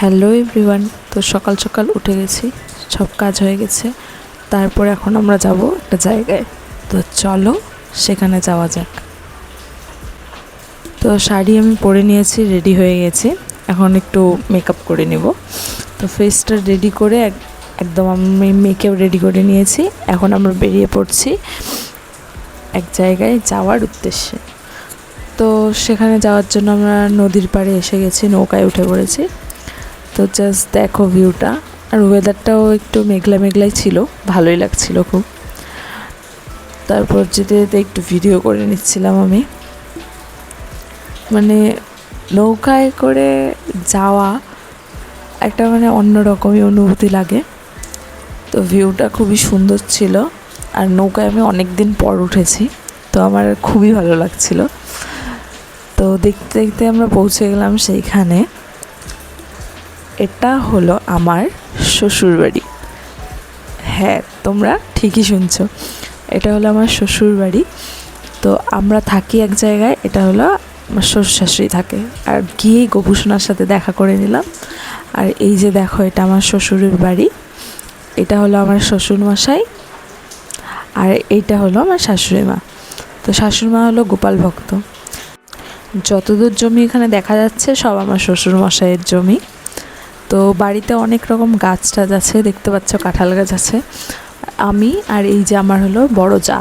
Hello everyone. তো সকাল সকাল উঠে গেছি, সব কাজ হয়ে গেছে। তারপর এখন আমরা যাব একটা জায়গায়। তো চলো সেখানে যাওয়া যাক। তো শাড়ি আমি পরে নিয়েছি, রেডি হয়ে গেছি। এখন একটু মেকআপ করে নেব। তো ফেসটা রেডি করে একদম আমি মেকআপ রেডি করে নিয়েছি। এখন আমরা বেরিয়ে পড়ছি এক জায়গায় যাওয়ার উদ্দেশ্যে। তো সেখানে যাওয়ার জন্য আমরা নদীর পাড়ে এসে গেছি, নৌকায় উঠে পড়েছি। তো জাস্ট দেখো ভিউটা, আর ওয়েদারটাও একটু মেঘলা মেঘলাই ছিল, ভালোই লাগছিল খুব। তারপর যেতে যেতে একটু ভিডিও করে নিচ্ছিলাম আমি। মানে নৌকায় করে যাওয়া একটা অন্যরকমই অনুভূতি লাগে। তো ভিউটা খুবই সুন্দর ছিল, আর নৌকায় আমি অনেক দিন পর উঠেছি, তো আমার খুবই ভালো লাগছিল। তো দেখতে দেখতে আমরা পৌঁছে গেলাম সেইখানে। এটা হলো আমার শ্বশুরবাড়ি। হ্যাঁ, তোমরা ঠিকই শুনছো, এটা হলো আমার শ্বশুরবাড়ি। তো আমরা থাকি এক জায়গায়, এটা হলো আমার শ্বশুর শাশুড়ি থাকে। আর গিয়েই গোপুসোনার সাথে দেখা করে নিলাম। আর এই যে দেখো, এটা আমার শ্বশুরের বাড়ি, এটা হলো আমার শ্বশুরমশাই, আর এইটা হলো আমার শাশুড়ি মা। তো শাশুড়িমা হলো গোপাল ভক্ত। যতদূর জমি এখানে দেখা যাচ্ছে সব আমার শ্বশুরমশাইয়ের জমি। তো বাড়িতে অনেক রকম গাছ টাছ আছে, দেখতে পাচ্ছ কাঁঠাল গাছ আছে। আমি আর এই যে আমার হলো বড় যা।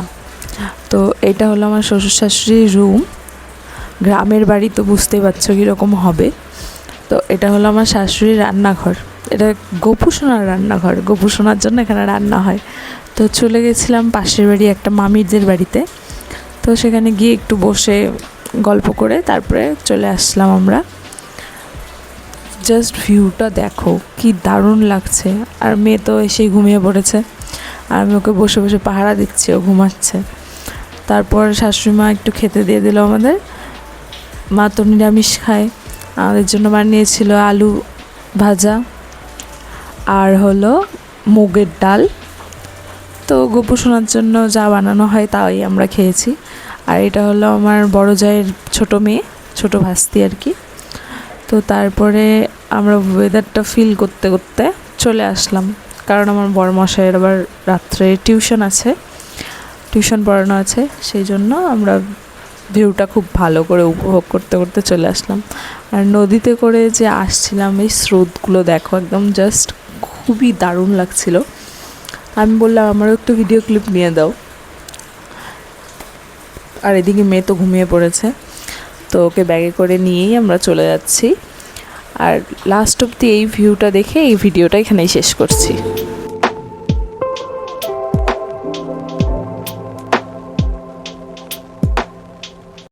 তো এটা হলো আমার শ্বশুর শাশুড়ির রুম। গ্রামের বাড়ি তো বুঝতেই পারছো কীরকম হবে। তো এটা হলো আমার শাশুড়ির রান্নাঘর, এটা গোপুসোনার রান্নাঘর, গোপুসোনার জন্য এখানে রান্না হয়। তো চলে গেছিলাম পাশের বাড়ি একটা মামিরদের বাড়িতে। তো সেখানে গিয়ে একটু বসে গল্প করে তারপরে চলে আসলাম আমরা। জাস্ট ভিউটা দেখো কি দারুণ লাগছে। আর মেয়ে তো এসেই ঘুমিয়ে পড়েছে, আর আমি ওকে বসে বসে পাহারা দিচ্ছি, ও ঘুমাচ্ছে। তারপর শাশুড়ি মা একটু খেতে দিয়ে দিল আমাদের। মা তো নিরামিষ খায়, আমাদের জন্য বানিয়েছিল আলু ভাজা আর হলো মুগের ডাল। তো গোপুসোনার জন্য যা বানানো হয় তাই আমরা খেয়েছি। আর এটা হলো আমার বড় জায়ের ছোটো মেয়ে, ছোটো ভাস্তি আর কি। তো তারপরে আমরা ওয়েদারটা ফিল করতে করতে চলে আসলাম, কারণ আমার বড়মশাইয়ের আবার রাত্রে টিউশন আছে, টিউশন পড়ানো আছে। সেই জন্য আমরা ভিউটা খুব ভালো করে উপভোগ করতে করতে চলে আসলাম। আর নদীতে করে যে আসছিলাম, এই স্রোতগুলো দেখো, একদম জাস্ট খুবই দারুণ লাগছিল। আমি বললাম আমারও একটু ভিডিও ক্লিপ নিয়ে দাও। আর এদিকে মেয়ে তো ঘুমিয়ে পড়েছে, তো ওকে ব্যাগে করে নিয়েই আমরা চলে যাচ্ছি। আর লাস্ট অবধি এই ভিউটা দেখে এই ভিডিওটা এখানেই শেষ করছি।